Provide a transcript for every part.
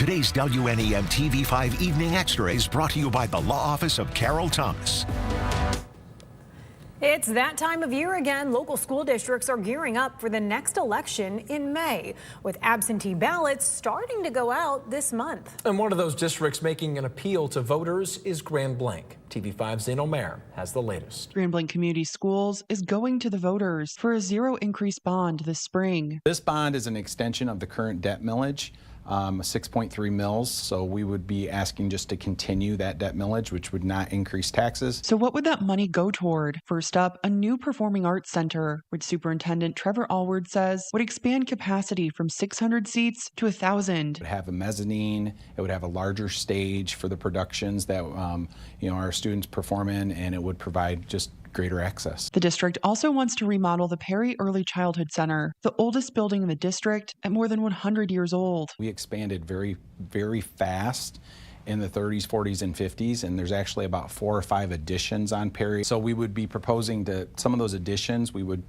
Today's WNEM TV5 Evening Extra is brought to you by the Law Office of Carol Thomas. It's that time of year again. Local school districts are gearing up for the next election in May, with absentee ballots starting to go out this month. And one of those districts making an appeal to voters is Grand Blanc. TV5's Zane Omer has the latest. Grand Blanc Community Schools is going to the voters for a zero increase bond this spring. This bond is an extension of the current debt millage. 6.3 mils, so we would be asking just to continue that debt millage, which would not increase taxes. So what would that money go toward? First up, a new performing arts center, which Superintendent Trevor Allward says would expand capacity from 600 seats to 1,000. It would have a mezzanine, it would have a larger stage for the productions that our students perform in, and it would provide just greater access. The district also wants to remodel the Perry Early Childhood Center, the oldest building in the district at more than 100 years old. We expanded very, very fast in the 30s, 40s, and 50s, and there's actually about 4 or 5 additions on Perry. So we would be proposing to some of those additions we would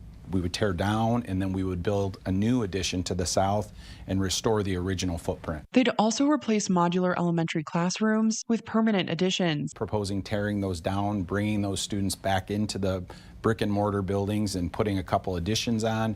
tear down, and then we would build a new addition to the south and restore the original footprint. They'd also replace modular elementary classrooms with permanent additions. Proposing tearing those down, bringing those students back into the brick and mortar buildings and putting a couple additions on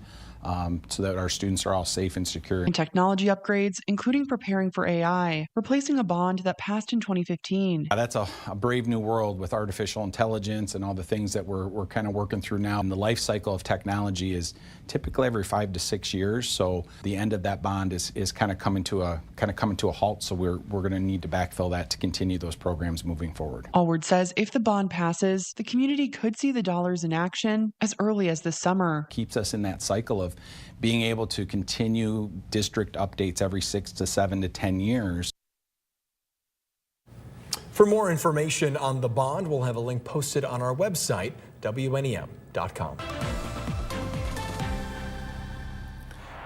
so that our students are all safe and secure. And technology upgrades, including preparing for AI, replacing a bond that passed in 2015. That's a brave new world with artificial intelligence and all the things that we're kind of working through now. And the life cycle of technology is typically every 5 to 6 years. So the end of that bond is kind of coming to a halt. So we're going to need to backfill that to continue those programs moving forward. Allward says if the bond passes, the community could see the dollars in action as early as this summer. Keeps us in that cycle of being able to continue district updates every 6 to 7 to 10 years. For more information on the bond, we'll have a link posted on our website, WNEM.com.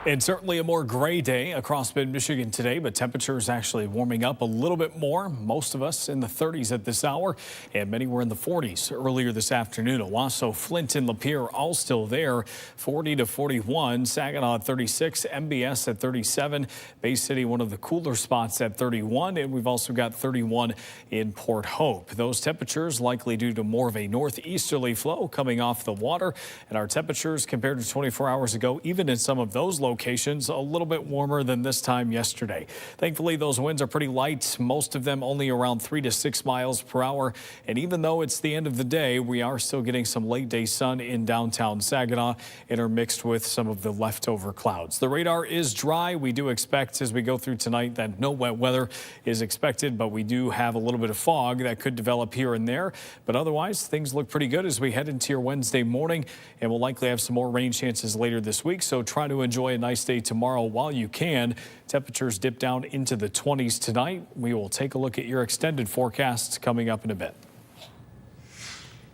It's certainly a more gray day across mid-Michigan today, but temperatures actually warming up a little bit more. Most of us in the 30s at this hour, and many were in the 40s earlier this afternoon. Owasso, Flint, and Lapeer all still there, 40 to 41. Saginaw at 36, MBS at 37. Bay City, one of the cooler spots at 31, and we've also got 31 in Port Hope. Those temperatures likely due to more of a northeasterly flow coming off the water, and our temperatures compared to 24 hours ago, even in some of those locations, a little bit warmer than this time yesterday. Thankfully, those winds are pretty light, most of them only around 3 to 6 miles per hour. And even though it's the end of the day, we are still getting some late day sun in downtown Saginaw, intermixed with some of the leftover clouds. The radar is dry. We do expect as we go through tonight that no wet weather is expected, but we do have a little bit of fog that could develop here and there. But otherwise, things look pretty good as we head into your Wednesday morning, and we'll likely have some more rain chances later this week. So try to enjoy a nice day tomorrow while you can. Temperatures dip down into the 20s tonight. We will take a look at your extended forecasts coming up in a bit.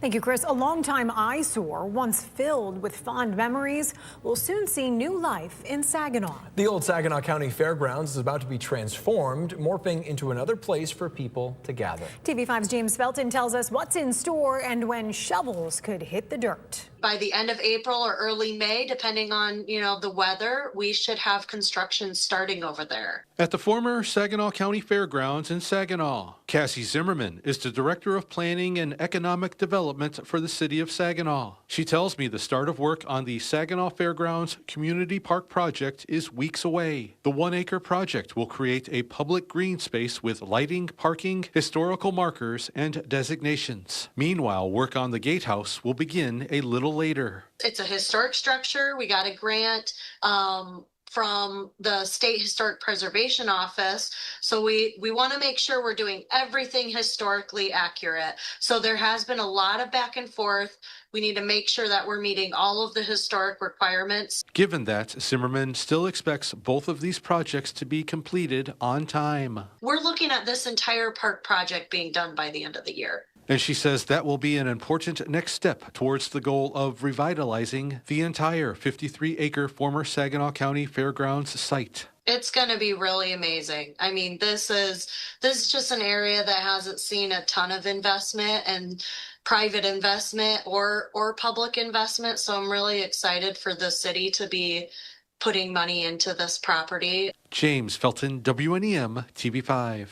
Thank you, Chris. A longtime eyesore, once filled with fond memories, will soon see new life in Saginaw. The old Saginaw County Fairgrounds is about to be transformed, morphing into another place for people to gather. TV5's James Felton tells us what's in store and when shovels could hit the dirt. By the end of April or early May, depending on, the weather, we should have construction starting over there. At the former Saginaw County Fairgrounds in Saginaw, Cassie Zimmerman is the Director of Planning and Economic Development for the City of Saginaw. She tells me the start of work on the Saginaw Fairgrounds Community Park project is weeks away. The 1-acre project will create a public green space with lighting, parking, historical markers, and designations. Meanwhile, work on the gatehouse will begin a little later. It's a historic structure. We got a grant from the State Historic Preservation Office. So we want to make sure we're doing everything historically accurate. So there has been a lot of back and forth. We need to make sure that we're meeting all of the historic requirements. Given that, Zimmerman still expects both of these projects to be completed on time. We're looking at this entire park project being done by the end of the year. And she says that will be an important next step towards the goal of revitalizing the entire 53-acre former Saginaw County Fairgrounds site. It's going to be really amazing. I mean, this is just an area that hasn't seen a ton of investment and private investment or public investment. So I'm really excited for the city to be putting money into this property. James Felton, WNEM TV5.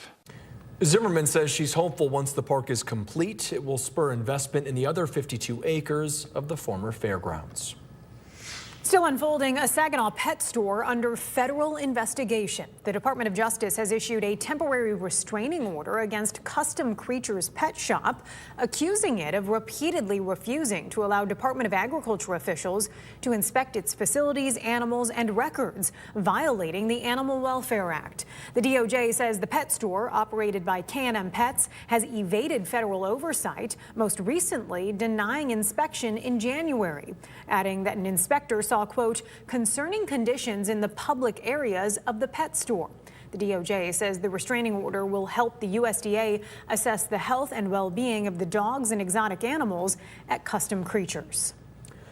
Zimmerman says she's hopeful once the park is complete, it will spur investment in the other 52 acres of the former fairgrounds. Still unfolding, a Saginaw pet store under federal investigation. The Department of Justice has issued a temporary restraining order against Custom Creatures Pet Shop, accusing it of repeatedly refusing to allow Department of Agriculture officials to inspect its facilities, animals, and records, violating the Animal Welfare Act. The DOJ says the pet store, operated by K&M Pets, has evaded federal oversight, most recently denying inspection in January, adding that an inspector saw, quote, concerning conditions in the public areas of the pet store. The DOJ says the restraining order will help the USDA assess the health and well-being of the dogs and exotic animals at Custom Creatures.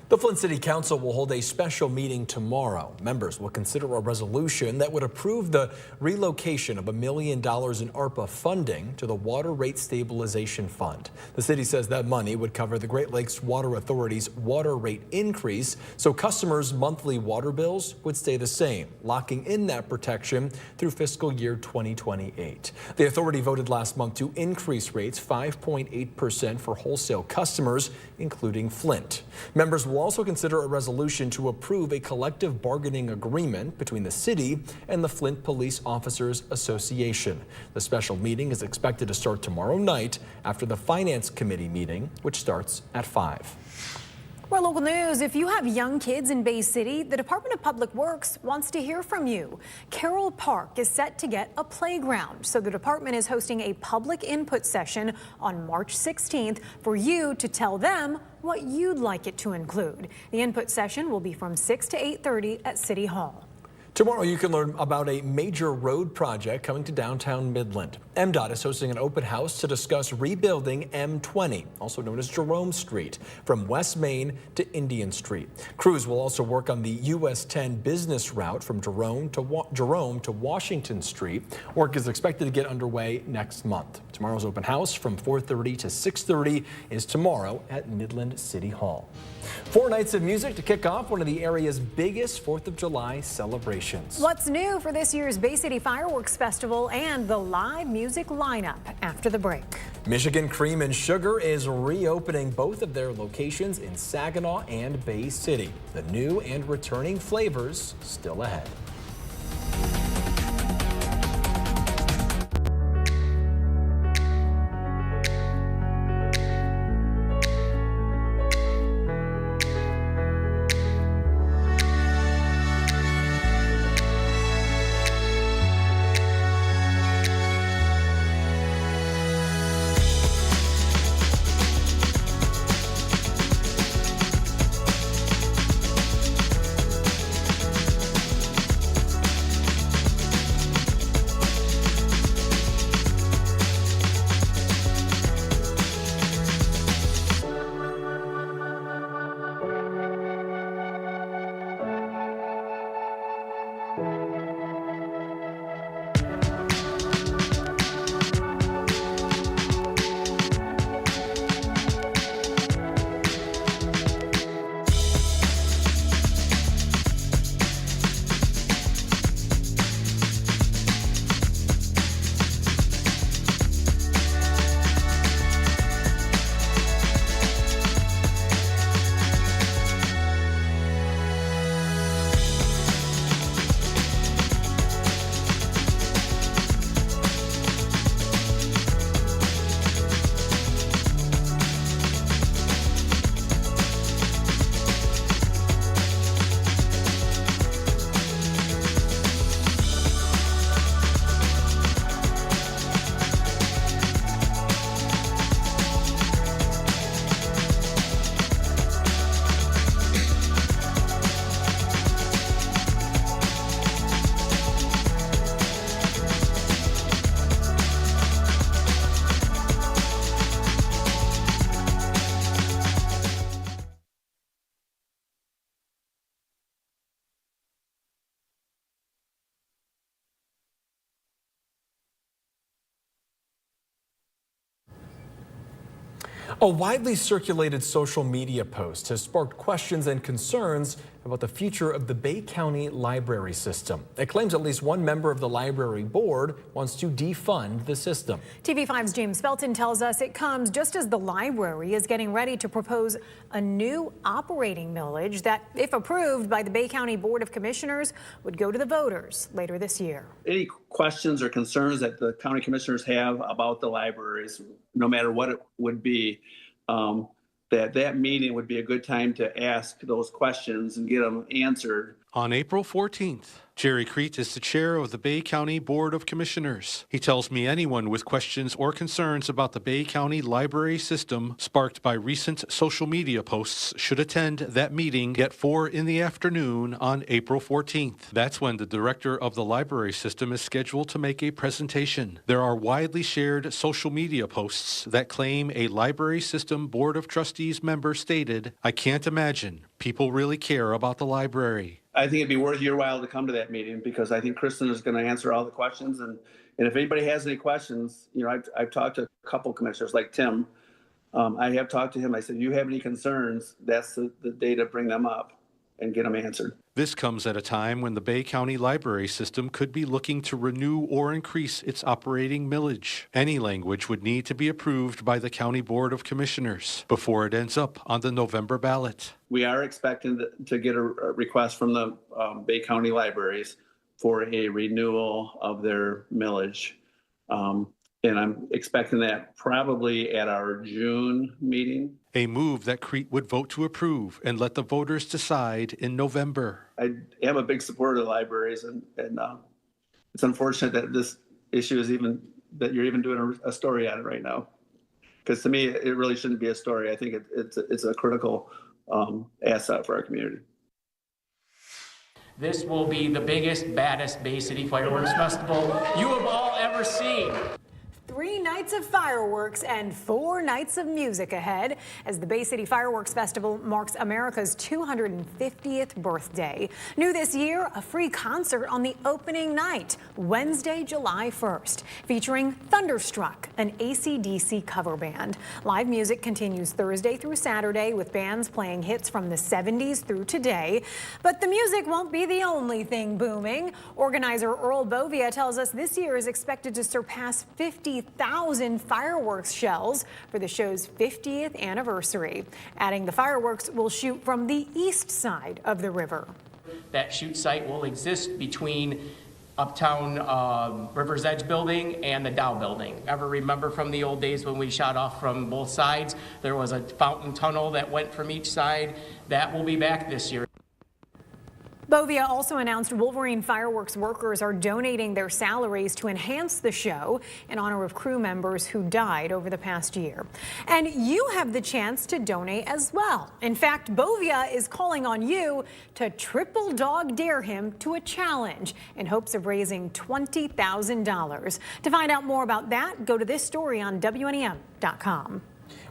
The Flint City Council will hold a special meeting tomorrow. Members will consider a resolution that would approve the relocation of $1 million in ARPA funding to the Water Rate Stabilization Fund. The city says that money would cover the Great Lakes Water Authority's water rate increase, so customers' monthly water bills would stay the same, locking in that protection through fiscal year 2028. The authority voted last month to increase rates 5.8% for wholesale customers, including Flint. Members will also consider a resolution to approve a collective bargaining agreement between the city and the Flint Police Officers Association. The special meeting is expected to start tomorrow night after the Finance Committee meeting, which starts at 5. More local news. If you have young kids in Bay City, the Department of Public Works wants to hear from you. Carroll Park is set to get a playground, so the department is hosting a public input session on March 16th for you to tell them what you'd like it to include. The input session will be from 6 to 8:30 at City Hall. Tomorrow you can learn about a major road project coming to downtown Midland. MDOT is hosting an open house to discuss rebuilding M20, also known as Jerome Street, from West Main to Indian Street. Crews will also work on the US 10 business route from Jerome to Washington Street. Work is expected to get underway next month. Tomorrow's open house from 4:30 to 6:30 is tomorrow at Midland City Hall. 4 nights of music to kick off one of the area's biggest 4th of July celebrations. What's new for this year's Bay City Fireworks Festival and the live music lineup after the break. Michigan Cream and Sugar is reopening both of their locations in Saginaw and Bay City. The new and returning flavors still ahead. A widely circulated social media post has sparked questions and concerns about the future of the Bay County library system. It claims at least one member of the library board wants to defund the system. TV5's James Felton tells us it comes just as the library is getting ready to propose a new operating millage that, if approved by the Bay County Board of Commissioners, would go to the voters later this year. Any questions or concerns that the county commissioners have about the libraries, no matter what it would be, that meeting would be a good time to ask those questions and get them answered. On April 14th, Jerry Crete is the chair of the Bay County Board of Commissioners. He tells me anyone with questions or concerns about the Bay County library system sparked by recent social media posts should attend that meeting at 4 in the afternoon on April 14th. That's when the director of the library system is scheduled to make a presentation. There are widely shared social media posts that claim a library system board of trustees member stated, "I can't imagine people really care about the library." I think it'd be worth your while to come to that meeting because I think Kristen is going to answer all the questions. And if anybody has any questions, you know, I've talked to a couple commissioners like Tim. I have talked to him. I said, you have any concerns? That's the day to bring them up and get them answered. This comes at a time when the Bay County library system could be looking to renew or increase its operating millage. Any language would need to be approved by the County Board of Commissioners before it ends up on the November ballot. We are expecting to get a request from the Bay County libraries for a renewal of their millage. And I'm expecting that probably at our June meeting. A move that Crete would vote to approve and let the voters decide in November. I am a big supporter of the libraries, and it's unfortunate that this issue is that you're even doing a story on it right now. Because to me, it really shouldn't be a story. I think it's a critical asset for our community. This will be the biggest, baddest Bay City Fireworks Festival you have all ever seen. 3 nights of fireworks and 4 nights of music ahead as the Bay City Fireworks Festival marks America's 250th birthday. New this year, a free concert on the opening night, Wednesday, July 1st, featuring Thunderstruck, an AC/DC cover band. Live music continues Thursday through Saturday with bands playing hits from the 70s through today. But the music won't be the only thing booming. Organizer Earl Bovia tells us this year is expected to surpass 50,000 fireworks shells for the show's 50th anniversary. Adding the fireworks will shoot from the east side of the river. That shoot site will exist between Uptown River's Edge building and the Dow building. Ever remember from the old days when we shot off from both sides? There was a fountain tunnel that went from each side. That will be back this year. Bovia also announced Wolverine fireworks workers are donating their salaries to enhance the show in honor of crew members who died over the past year. And you have the chance to donate as well. In fact, Bovia is calling on you to triple dog dare him to a challenge in hopes of raising $20,000. To find out more about that, go to this story on WNEM.com.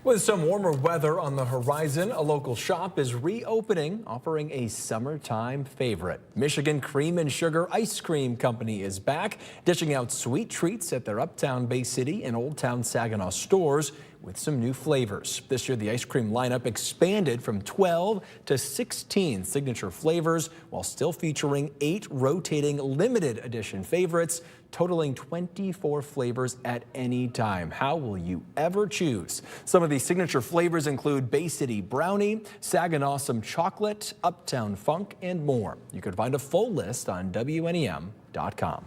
With some warmer weather on the horizon, a local shop is reopening, offering a summertime favorite. Michigan Cream and Sugar Ice Cream Company is back, dishing out sweet treats at their Uptown Bay City and Old Town Saginaw stores with some new flavors. This year, the ice cream lineup expanded from 12 to 16 signature flavors, while still featuring 8 rotating limited edition favorites, totaling 24 flavors at any time. How will you ever choose? Some of these signature flavors include Bay City Brownie, Saginaw Some Chocolate, Uptown Funk, and more. You can find a full list on WNEM.com.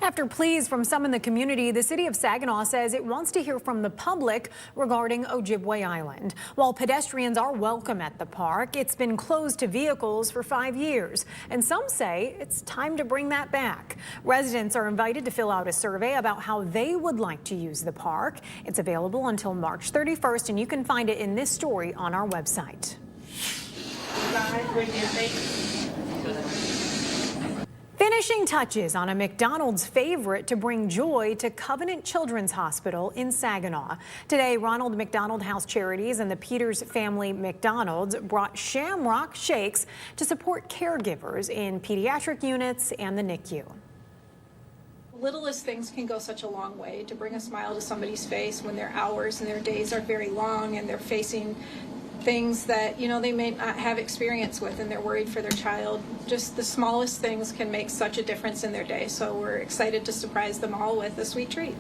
After pleas from some in the community, the city of Saginaw says it wants to hear from the public regarding Ojibwe Island. While pedestrians are welcome at the park, it's been closed to vehicles for 5 years, and some say it's time to bring that back. Residents are invited to fill out a survey about how they would like to use the park. It's available until March 31st, and you can find it in this story on our website. Finishing touches on a McDonald's favorite to bring joy to Covenant Children's Hospital in Saginaw. Today, Ronald McDonald House Charities and the Peters Family McDonald's brought Shamrock Shakes to support caregivers in pediatric units and the NICU. Littlest things can go such a long way to bring a smile to somebody's face when their hours and their days are very long and they're facing things that, they may not have experience with, and they're worried for their child. Just the smallest things can make such a difference in their day. So we're excited to surprise them all with a sweet treat.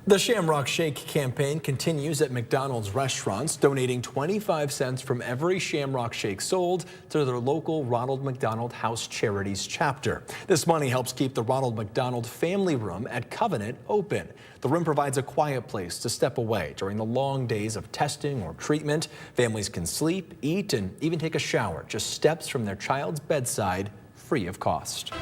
The Shamrock Shake campaign continues at McDonald's restaurants, donating 25 cents from every Shamrock Shake sold to their local Ronald McDonald House Charities chapter. This money helps keep the Ronald McDonald Family Room at Covenant open. The room provides a quiet place to step away during the long days of testing or treatment. Families can sleep, eat, and even take a shower just steps from their child's bedside, free of cost.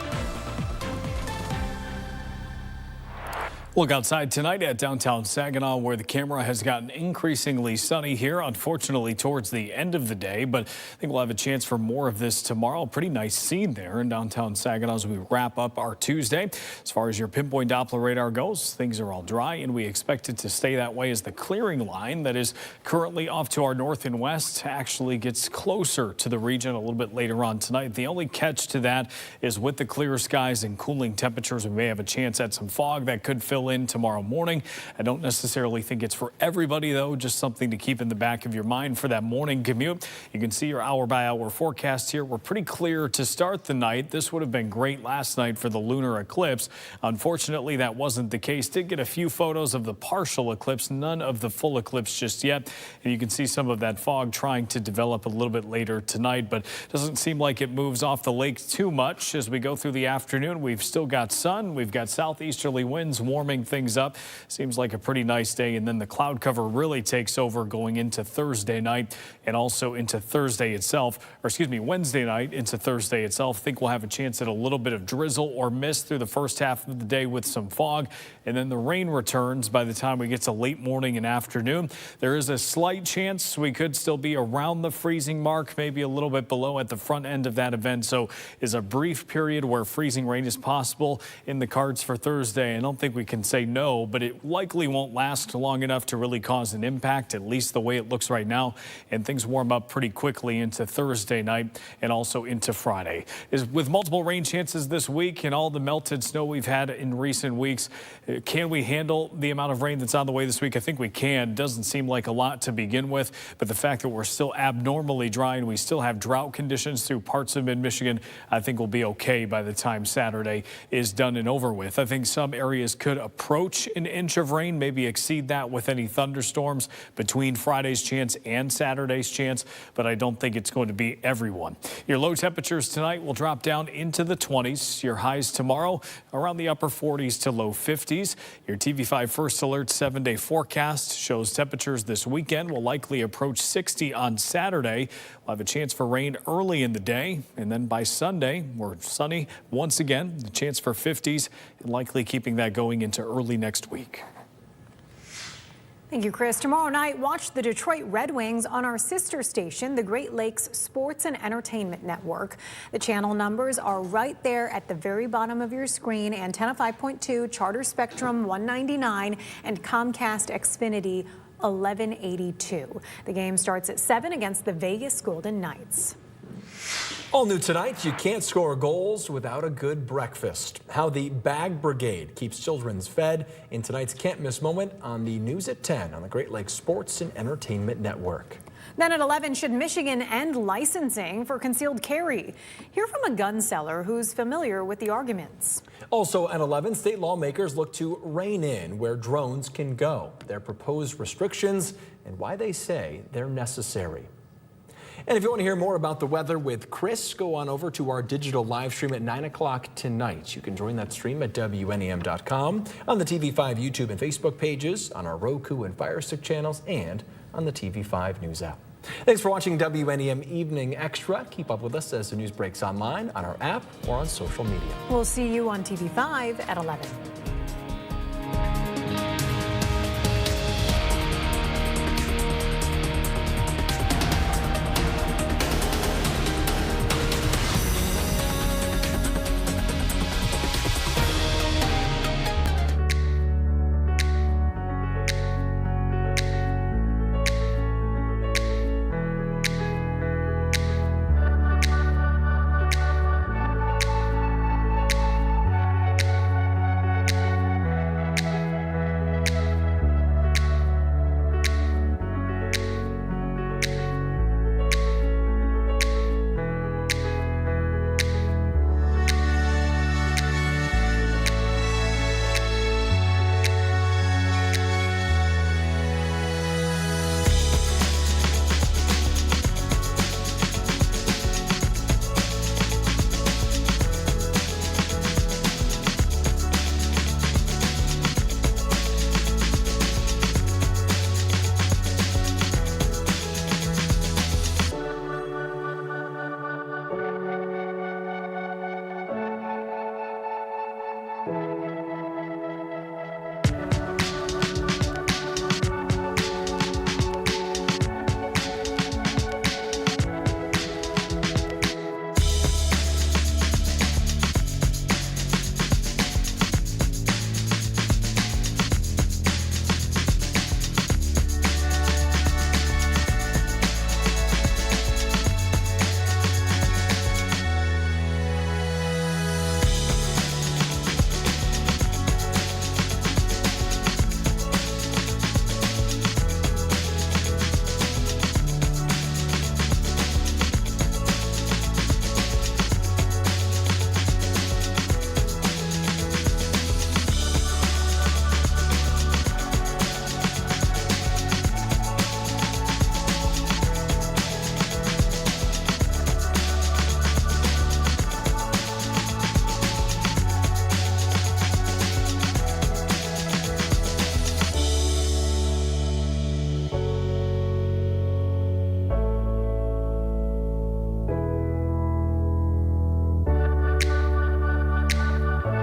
Look outside tonight at downtown Saginaw, where the camera has gotten increasingly sunny here, unfortunately towards the end of the day, but I think we'll have a chance for more of this tomorrow. Pretty nice scene there in downtown Saginaw as we wrap up our Tuesday. As far as your pinpoint Doppler radar goes, things are all dry, and we expect it to stay that way as the clearing line that is currently off to our north and west actually gets closer to the region a little bit later on tonight. The only catch to that is with the clear skies and cooling temperatures, we may have a chance at some fog that could fill in tomorrow morning. I don't necessarily think it's for everybody, though, just something to keep in the back of your mind for that morning commute. You can see your hour-by-hour forecast here. We're pretty clear to start the night. This would have been great last night for the lunar eclipse. Unfortunately, that wasn't the case. Did get a few photos of the partial eclipse, none of the full eclipse just yet. And you can see some of that fog trying to develop a little bit later tonight, but doesn't seem like it moves off the lake too much as we go through the afternoon. We've still got sun. We've got southeasterly winds warming things up. Seems like a pretty nice day, and then the cloud cover really takes over going into Thursday night and also into Thursday itself, or excuse me, Wednesday night into Thursday itself. Think we'll have a chance at a little bit of drizzle or mist through the first half of the day with some fog, and then the rain returns by the time we get to late morning and afternoon. There is a slight chance we could still be around the freezing mark, maybe a little bit below at the front end of that event. So is a brief period where freezing rain is possible in the cards for Thursday. I don't think we can say no, but it likely won't last long enough to really cause an impact, at least the way it looks right now. And things warm up pretty quickly into Thursday night and also into Friday. With multiple rain chances this week and all the melted snow we've had in recent weeks, can we handle the amount of rain that's on the way this week? I think we can. Doesn't seem like a lot to begin with, but the fact that we're still abnormally dry and we still have drought conditions through parts of mid-Michigan, I think we'll be okay by the time Saturday is done and over with. I think some areas could approach an inch of rain, maybe exceed that with any thunderstorms between Friday's chance and Saturday's chance, but I don't think it's going to be everyone. Your low temperatures tonight will drop down into the 20s. Your highs tomorrow around the upper 40s to low 50s. Your TV5 First Alert 7-day forecast shows temperatures this weekend will likely approach 60 on Saturday. We'll have a chance for rain early in the day, and then by Sunday, we're sunny once again. The chance for 50s, and likely keeping that going into early next week. Thank you, Chris. Tomorrow night, watch the Detroit Red Wings on our sister station, the Great Lakes Sports and Entertainment Network. The channel numbers are right there at the very bottom of your screen. Antenna 5.2, Charter Spectrum 199, and Comcast Xfinity 1182. The game starts at 7 against the Vegas Golden Knights. All new tonight, you can't score goals without a good breakfast. How the Bag Brigade keeps children fed in tonight's Can't Miss Moment on the News at 10 on the Great Lakes Sports and Entertainment Network. Then at 11, should Michigan end licensing for concealed carry? Hear from a gun seller who's familiar with the arguments. Also at 11, state lawmakers look to rein in where drones can go, their proposed restrictions, and why they say they're necessary. And if you want to hear more about the weather with Chris, go on over to our digital live stream at 9 o'clock tonight. You can join that stream at WNEM.com, on the TV5 YouTube and Facebook pages, on our Roku and Fire Stick channels, and on the TV5 News app. Thanks for watching WNEM Evening Extra. Keep up with us as the news breaks online, on our app, or on social media. We'll see you on TV5 at 11.